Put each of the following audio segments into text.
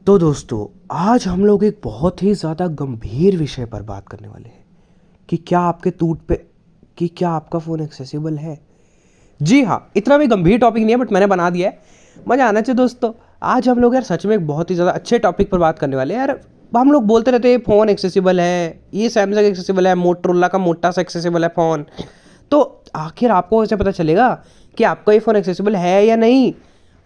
तो दोस्तों, आज हम लोग एक बहुत ही ज़्यादा गंभीर विषय पर बात करने वाले हैं कि क्या आपके टूट पे कि क्या आपका फ़ोन एक्सेसिबल है। जी हाँ, इतना भी गंभीर टॉपिक नहीं है, बट मैंने बना दिया है। मज़ा आना चाहिए दोस्तों। आज हम लोग यार सच में एक बहुत ही ज़्यादा अच्छे टॉपिक पर बात करने वाले हैं यार। हम लोग बोलते रहते हैं फ़ोन एक्सेसिबल है, ये सैमसंग एक्सेसिबल है, मोटरोला का मोटा सा एक्सेसिबल है फ़ोन। तो आखिर आपको ऐसे पता चलेगा कि आपका ये फ़ोन एक्सेसिबल है या नहीं।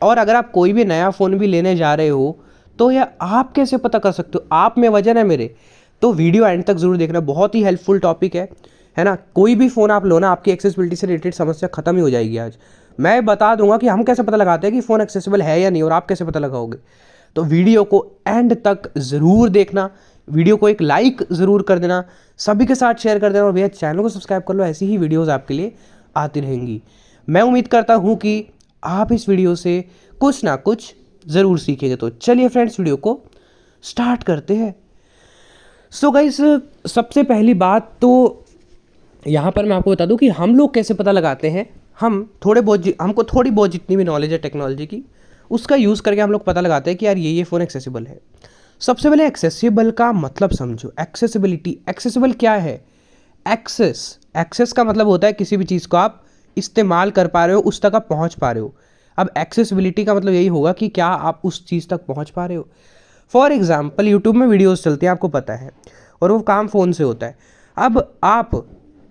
और अगर आप कोई भी नया फ़ोन भी लेने जा रहे हो तो यह आप कैसे पता कर सकते हो, आप में वजन है मेरे। तो वीडियो एंड तक ज़रूर देखना, बहुत ही हेल्पफुल टॉपिक है ना। कोई भी फ़ोन आप लो ना, आपकी एक्सेसिबिलिटी से रिलेटेड समस्या खत्म ही हो जाएगी। आज मैं बता दूंगा कि हम कैसे पता लगाते हैं कि फ़ोन एक्सेसिबल है या नहीं, और आप कैसे पता लगाओगे। तो वीडियो को एंड तक ज़रूर देखना, वीडियो को एक लाइक ज़रूर कर देना, सभी के साथ शेयर कर देना, और भैया चैनल को सब्सक्राइब कर लो, ऐसी ही वीडियोज़ आपके लिए आती रहेंगी। मैं उम्मीद करता हूँ कि आप इस वीडियो से कुछ ना कुछ ज़रूर सीखेंगे। तो चलिए फ्रेंड्स, वीडियो को स्टार्ट करते हैं। सो गाइस, सबसे पहली बात तो यहाँ पर मैं आपको बता दूँ कि हम लोग कैसे पता लगाते हैं। हमको थोड़ी बहुत जितनी भी नॉलेज है टेक्नोलॉजी की, उसका यूज़ करके हम लोग पता लगाते हैं कि यार ये फ़ोन एक्सेसिबल है। सबसे पहले एक्सेसिबल का मतलब समझो। एक्सेसिबिलिटी, एक्सेसिबल क्या है? एक्सेस का मतलब होता है किसी भी चीज़ को आप इस्तेमाल कर पा रहे हो, उस तक आप पहुँच पा रहे हो। अब एक्सेसिबिलिटी का मतलब यही होगा कि क्या आप उस चीज़ तक पहुँच पा रहे हो। फॉर एग्जाम्पल, यूट्यूब में वीडियोस चलती हैं, आपको पता है, और वो काम फ़ोन से होता है। अब आप,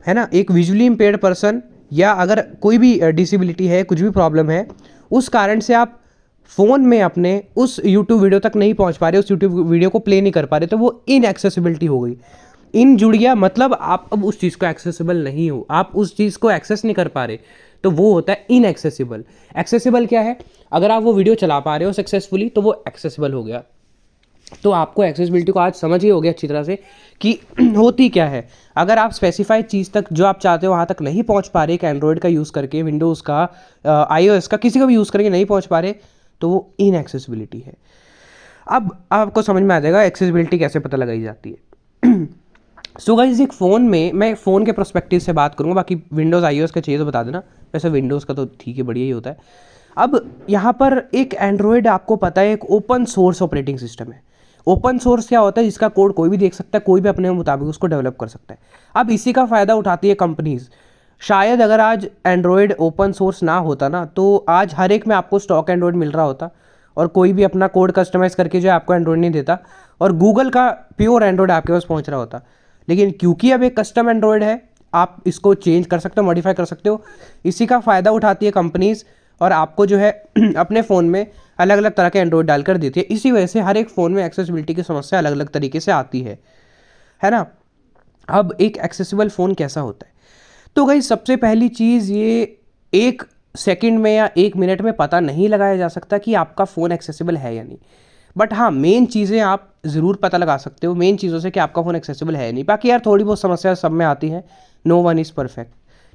है ना, एक विजुअली इम्पेयर्ड पर्सन, या अगर कोई भी डिसेबिलिटी है, कुछ भी प्रॉब्लम है, उस कारण से आप फ़ोन में अपने उस यूट्यूब वीडियो तक नहीं पहुंच पा रहे, उस यूट्यूब वीडियो को प्ले नहीं कर पा रहे, तो वो इनएक्सेसिबिलिटी हो गई। इन जुड़ गया, मतलब आप अब उस चीज़ को एक्सेसिबल नहीं हो, आप उस चीज़ को एक्सेस नहीं कर पा रहे, तो वो होता है इनएक्सेसिबल। एक्सेसिबल क्या है? अगर आप वो वीडियो चला पा रहे हो सक्सेसफुली, तो वो एक्सेसिबल हो गया। तो आपको एक्सेसिबिलिटी को आज समझ ही हो गया अच्छी तरह से कि होती क्या है। अगर आप स्पेसिफाइड चीज़ तक, जो आप चाहते हो वहाँ तक नहीं पहुँच पा रहे, एक एंड्रॉयड का यूज़ करके, विंडोज़ का, iOS का, किसी का भी यूज़ करके नहीं पहुँच पा रहे, तो वो इनएक्सेसिबिलिटी है। अब आपको समझ में आ जाएगा एक्सेसिबिलिटी कैसे पता लगाई जाती है। सो गाइस, एक फ़ोन में, मैं फ़ोन के प्रोस्पेक्टिव से बात करूँगा, बाकी विंडोज़ iOS का चाहिए तो बता देना। वैसे विंडोज़ का तो ठीक है, बढ़िया ही होता है। अब यहाँ पर एक एंड्रॉयड, आपको पता है, एक ओपन सोर्स ऑपरेटिंग सिस्टम है। ओपन सोर्स क्या होता है? जिसका कोड कोई भी देख सकता है, कोई भी अपने मुताबिक उसको डेवलप कर सकता है। अब इसी का फ़ायदा उठाती है कंपनीज़। शायद अगर आज एंड्रॉयड ओपन सोर्स ना होता ना, तो आज हर एक में आपको स्टॉक एंड्रॉयड मिल रहा होता, और कोई भी अपना कोड कस्टमाइज़ करके जो है आपको एंड्रॉयड नहीं देता, और गूगल का प्योर एंड्रॉयड आपके पास पहुंच रहा होता। लेकिन क्योंकि अब एक कस्टम एंड्रॉयड है, आप इसको चेंज कर सकते हो, मॉडिफाई कर सकते हो। इसी का फ़ायदा उठाती है कंपनीज़, और आपको जो है अपने फ़ोन में अलग अलग तरह के एंड्रॉयड डालकर देती है। इसी वजह से हर एक फ़ोन में एक्सेसिबिलिटी की समस्या अलग अलग तरीके से आती है ना। अब एक एक्सेसिबल फ़ोन कैसा होता है? तो गाइस, सबसे पहली चीज़, ये एक सेकंड में या एक मिनट में पता नहीं लगाया जा सकता कि आपका फ़ोन एक्सेसिबल है या नहीं। बट हाँ, मेन चीज़ें आप ज़रूर पता लगा सकते हो, मेन चीज़ों से, कि आपका फ़ोन एक्सेसिबल है या नहीं। बाकी यार थोड़ी बहुत समस्या सब में आती है। No one is perfect.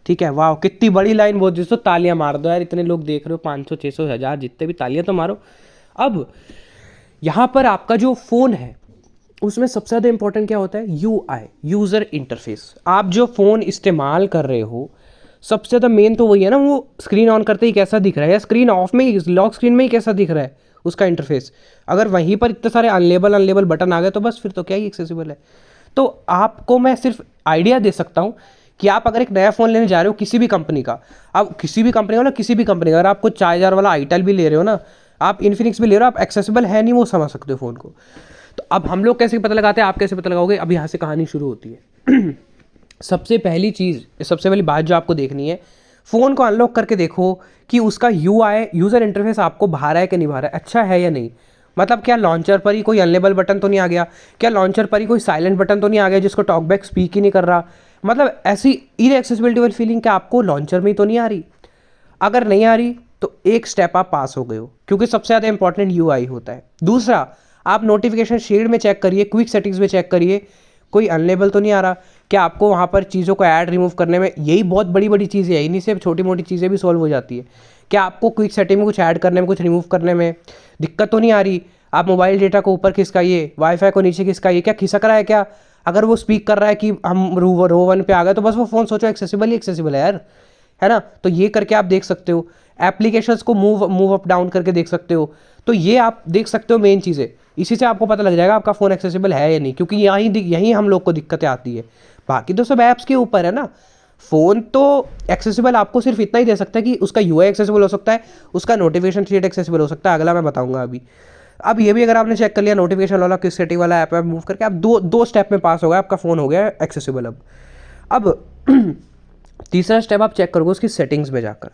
ठीक है, वाह कितनी बड़ी लाइन बोल दी। तो तालियां मार दो यार, इतने लोग देख रहे हो, 500 600 1000, जितने भी, तालियां तो मारो। अब यहाँ पर आपका जो फ़ोन है, उसमें सबसे ज़्यादा इंपॉर्टेंट क्या होता है? UI, user interface. आप जो फ़ोन इस्तेमाल कर रहे हो, सबसे ज़्यादा मेन तो वही है ना, वो स्क्रीन ऑन करते ही कैसा दिख रहा है, या स्क्रीन ऑफ में ही, लॉक स्क्रीन में ही कैसा दिख रहा है उसका इंटरफेस। अगर वहीं पर इतने सारे अनलेबल बटन आ गए, तो बस फिर तो क्या ही एक्सेसिबल है। तो आपको मैं सिर्फ आइडिया दे सकता हूँ कि आप अगर एक नया फ़ोन लेने जा रहे हो किसी भी कंपनी का, अब किसी भी कंपनी का ना, किसी भी कंपनी का, अगर आप कुछ 4000 वाला आईटेल भी ले रहे हो ना, आप इन्फिनिक्स भी ले रहे हो, आप एक्सेसिबल है नहीं वो समझ सकते हो फ़ोन को। तो अब हम लोग कैसे पता लगाते हैं, आप कैसे पता लगाओगे? अब यहाँ से कहानी शुरू होती है। सबसे पहली चीज़, सबसे पहली बात जो आपको देखनी है, फ़ोन को अनलॉक करके देखो कि उसका UI, यूज़र इंटरफेस, आपको भा रहा है कि नहीं भा रहा है, अच्छा है या नहीं। मतलब क्या लॉन्चर पर ही कोई अनलेबल बटन तो नहीं आ गया? क्या लॉन्चर पर ही कोई साइलेंट बटन तो नहीं आ गया जिसको टॉकबैक स्पीक ही नहीं कर रहा? मतलब ऐसी इनएक्सेसिबिलिटी वाली फीलिंग क्या आपको लॉन्चर में ही तो नहीं आ रही? अगर नहीं आ रही, तो एक स्टेप आप पास हो गए हो, क्योंकि सबसे ज़्यादा इंपॉर्टेंट UI होता है। दूसरा, आप नोटिफिकेशन शील्ड में चेक करिए, क्विक सेटिंग्स में चेक करिए, कोई अनलेबल तो नहीं आ रहा। क्या आपको वहाँ पर चीज़ों को ऐड रिमूव करने में, यही बहुत बड़ी बड़ी चीज़ें है, इन्हीं से छोटी मोटी चीज़ें भी सॉल्व हो जाती है। क्या आपको क्विक सेटिंग में कुछ ऐड करने में, कुछ रिमूव करने में दिक्कत तो नहीं आ रही? आप मोबाइल डेटा को ऊपर खिसकाइए, वाईफाई को नीचे खिसकाइए, क्या खिसक रहा है क्या? अगर वो स्पीक कर रहा है कि हम रो 1 पे आ गए, तो बस वो फ़ोन सोचो एक्सेसिबल ही एक्सेसिबल है यार, है ना। तो ये करके आप देख सकते हो। एप्लीकेशंस को मूव अप डाउन करके देख सकते हो। तो ये आप देख सकते हो मेन चीज़ें, इसी से आपको पता लग जाएगा आपका फ़ोन एक्सेसिबल है या नहीं, क्योंकि यहीं हम लोग को दिक्कतें आती है। बाकी तो सब ऐप्स के ऊपर है ना। फ़ोन तो एक्सेसिबल आपको सिर्फ इतना ही दे सकता है कि उसका यूआई एक्सेसिबल हो सकता है, उसका नोटिफिकेशन शीट एक्सेसिबल हो सकता है, अगला मैं बताऊंगा अभी। अब ये भी अगर आपने चेक कर लिया नोटिफिकेशन वाला किस सेटिंग वाला ऐप मूव करके, आप दो स्टेप में पास हो गया, आपका फ़ोन हो गया एक्सेसिबल। अब तीसरा स्टेप आप चेक करोगे उसकी सेटिंग्स में जाकर।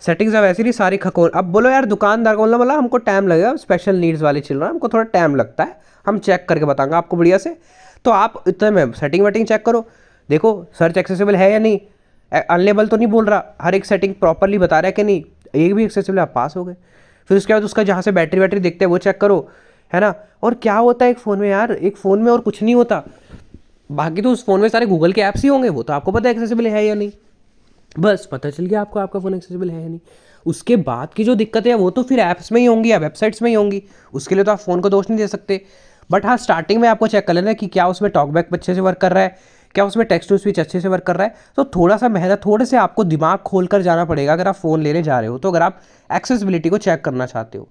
सेटिंग्स अब ऐसी नहीं सारी खकोल, अब बोलो यार दुकानदार को बोला हमको टाइम लगेगा, स्पेशल नीड्स वाले चल रहा है, हमको थोड़ा टाइम लगता है, हम चेक करके बताएंगे आपको बढ़िया से। तो आप इतने में सेटिंग वेटिंग चेक करो, देखो सर्च एक्सेसिबल है या नहीं, अनलेबल तो नहीं बोल रहा, हर एक सेटिंग प्रॉपरली बता रहा है कि नहीं, एक भी एक्सेसिबल आप पास हो गए। फिर उसके बाद उसका जहाँ से बैटरी वैटरी देखते हैं वो चेक करो, है ना। और क्या होता है एक फ़ोन में यार, एक फ़ोन में और कुछ नहीं होता, बाकी तो उस फ़ोन में सारे गूगल के ऐप्स ही होंगे, वो तो आपको पता है एक्सेसिबल है या नहीं, बस पता चल गया आपको आपका फ़ोन एक्सेसिबल है या नहीं। उसके बाद की जो दिक्कतें हैं वो तो फिर ऐप्स में ही होंगी या वेबसाइट्स में ही होंगी, उसके लिए तो आप फ़ोन को दोष नहीं दे सकते। बट हाँ, स्टार्टिंग में आपको चेक कर लेना कि क्या उसमें टॉकबैक अच्छे से वर्क कर रहा है, क्या उसमें टेक्स्ट टू स्पीच अच्छे से वर्क कर रहा है। तो थोड़ा सा मेहनत, थोड़े से आपको दिमाग खोल कर जाना पड़ेगा अगर आप फ़ोन लेने जा रहे हो, तो अगर आप एक्सेसिबिलिटी को चेक करना चाहते हो,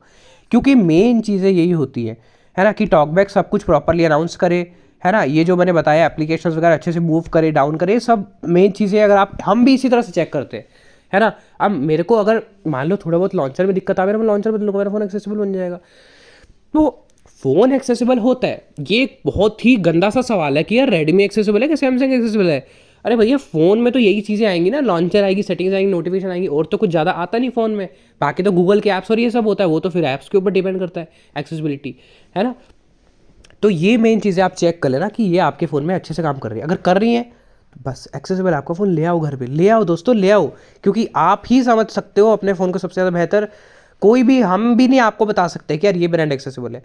क्योंकि मेन चीज़ें यही होती है ना, कि टॉकबैक सब कुछ प्रॉपरली अनाउंस करे, है ना, ये जो मैंने बताया एप्लीकेशंस वगैरह अच्छे से मूव करे, डाउन करे, ये सब मेन चीज़ें अगर आप, हम भी इसी तरह से चेक करते हैं, है ना। अब मेरे को अगर मान लो थोड़ा बहुत लॉन्चर में दिक्कत आ गया, मैं लॉन्चर बदल लूँगा, मेरा फ़ोन एक्सेसिबल बन जाएगा। तो फ़ोन एक्सेसिबल होता है, ये एक बहुत ही गंदा सा सवाल है कि यार रेडमी एक्सेसिबल है कि सैमसंग एक्सेसिबल है। अरे भैया फ़ोन में तो यही चीज़ें आएंगी ना, लॉन्चर आएगी, सेटिंग्स आएंगी, नोटिफिकेशन आएंगी, और तो कुछ ज़्यादा आता नहीं फ़ोन में। बाकी तो गूगल के ऐप्स और ये सब होता है, वो तो फिर ऐप्स के ऊपर डिपेंड करता है एक्सेसिबिलिटी, है ना। तो ये मेन चीज़ें आप चेक कर लेना कि ये आपके फ़ोन में अच्छे से काम कर रही है। अगर कर रही हैं तो बस एक्सेसिबल आपका फ़ोन ले आओ, घर पे ले आओ दोस्तों, ले आओ, क्योंकि आप ही समझ सकते हो अपने फ़ोन को सबसे ज़्यादा बेहतर। कोई भी, हम भी नहीं आपको बता सकते कि यार ये ब्रांड एक्सेसिबल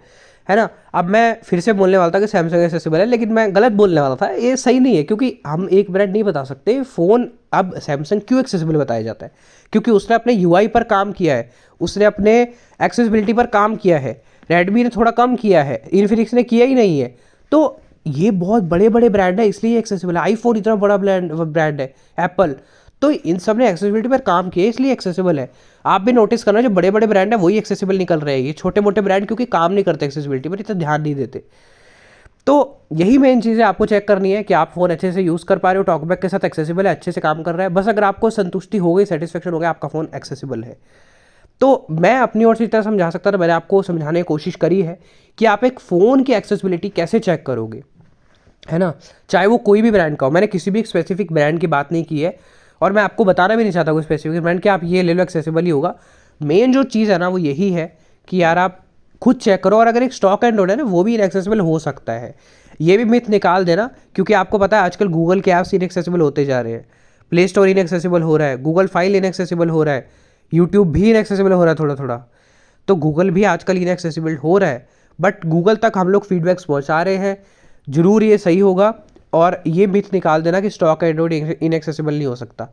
है ना। अब मैं फिर से बोलने वाला था कि सैमसंग एक्सेसिबल है, लेकिन मैं गलत बोलने वाला था, ये सही नहीं है, क्योंकि हम एक ब्रांड नहीं बता सकते। फ़ोन अब सैमसंग क्यों एक्सेसिबल बताया जाता है, क्योंकि उसने अपने यूआई पर काम किया है, उसने अपने एक्सेसिबिलिटी पर काम किया है। रेडमी ने थोड़ा कम किया है, इन्फिनिक्स ने किया ही नहीं है। तो ये बहुत बड़े बड़े ब्रांड है, इसलिए एक्सेसिबल है। आईफोन इतना बड़ा ब्रांड है, एप्पल, तो इन सब ने एक्सेसिबिलिटी पर काम किया है, इसलिए एक्सेसिबल है। आप भी नोटिस करना, जो बड़े बड़े ब्रांड है वही एक्सेसिबल निकल रहे हैं, ये छोटे मोटे ब्रांड क्योंकि काम नहीं करते एक्सेसिबिलिटी पर, इतना ध्यान नहीं देते। तो यही मेन चीज़ें आपको चेक करनी है कि आप फ़ोन अच्छे से यूज़ कर पा रहे हो, टॉकबैक के साथ एक्सेसिबल है, अच्छे से काम कर रहा है। बस अगर आपको संतुष्टि हो गई, सेटिस्फेक्शन हो गया, आपका फ़ोन एक्सेसिबल है। तो मैं अपनी ओर से इतना समझा सकता था, मैंने आपको समझाने की कोशिश करी है कि आप एक फ़ोन की एक्सेसिबिलिटी कैसे चेक करोगे, है ना। चाहे वो कोई भी ब्रांड का हो, मैंने किसी भी एक स्पेसिफिक ब्रांड की बात नहीं की है, और मैं आपको बताना भी नहीं चाहता कोई स्पेसिफिक ब्रांड कि आप ये ले लो एक्सेसिबल ही होगा। मेन जो चीज़ है ना वो यही है कि यार आप खुद चेक करो, और अगर एक स्टॉक एंड्रॉइड है ना वो भी इनएक्सेसिबल हो सकता है, ये भी मिथ निकाल देना, क्योंकि आपको पता है आजकल गूगल के ऐप्स इनएक्सेसिबल होते जा रहे हैं, प्ले स्टोर इनएक्सेसिबल हो रहा है, गूगल फाइल इनएक्सेसिबल हो रहा है, यूट्यूब भी इनएक्सेसिबल हो रहा है थोड़ा थोड़ा। तो गूगल भी आजकल इनएक्सेसिबल हो रहा है, बट गूगल तक हम लोग फीडबैक्स पहुंचा रहे हैं, जरूर ये सही होगा। और ये मिथ निकाल देना कि स्टॉक एंड्रॉइड इनएक्सेसिबल नहीं हो सकता,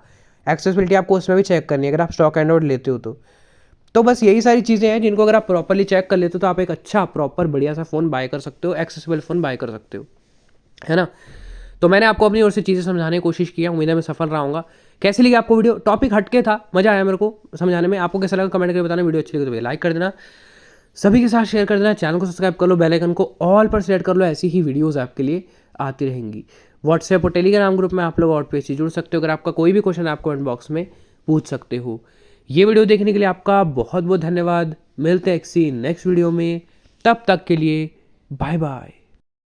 एक्सेसिबिलिटी आपको उसमें भी चेक करनी है अगर आप स्टॉक एंड्रॉइड लेते हो तो बस यही सारी चीज़ें हैं जिनको अगर आप प्रॉपरली चेक कर लेते हो तो आप एक अच्छा प्रॉपर बढ़िया सा फ़ोन बाय कर सकते हो, एक्सेसिबल फ़ोन बाय कर सकते हो, है ना। तो मैंने आपको अपनी ओर से चीज़ें समझाने की कोशिश की है, उम्मीद है मैं सफल रहा हूँगा। कैसी लगी आपको वीडियो, टॉपिक हटके था, मज़ा आया मेरे को समझाने में। आपको कैसा लगा कमेंट करके बताना, वीडियो अच्छी लगी तो लाइक कर देना, सभी के साथ शेयर कर देना, चैनल को सब्सक्राइब कर लो, बेल आइकन को ऑल पर सेलेक्ट कर लो, ऐसी ही वीडियोज़ आपके लिए आती रहेंगी। व्हाट्सएप और टेलीग्राम ग्रुप में आप लोग और पेज से जुड़ सकते हो, अगर आपका कोई भी क्वेश्चन आप कमेंट बॉक्स में पूछ सकते हो। ये वीडियो देखने के लिए आपका बहुत बहुत धन्यवाद। मिलते हैं किसी नेक्स्ट वीडियो में, तब तक के लिए बाय बाय।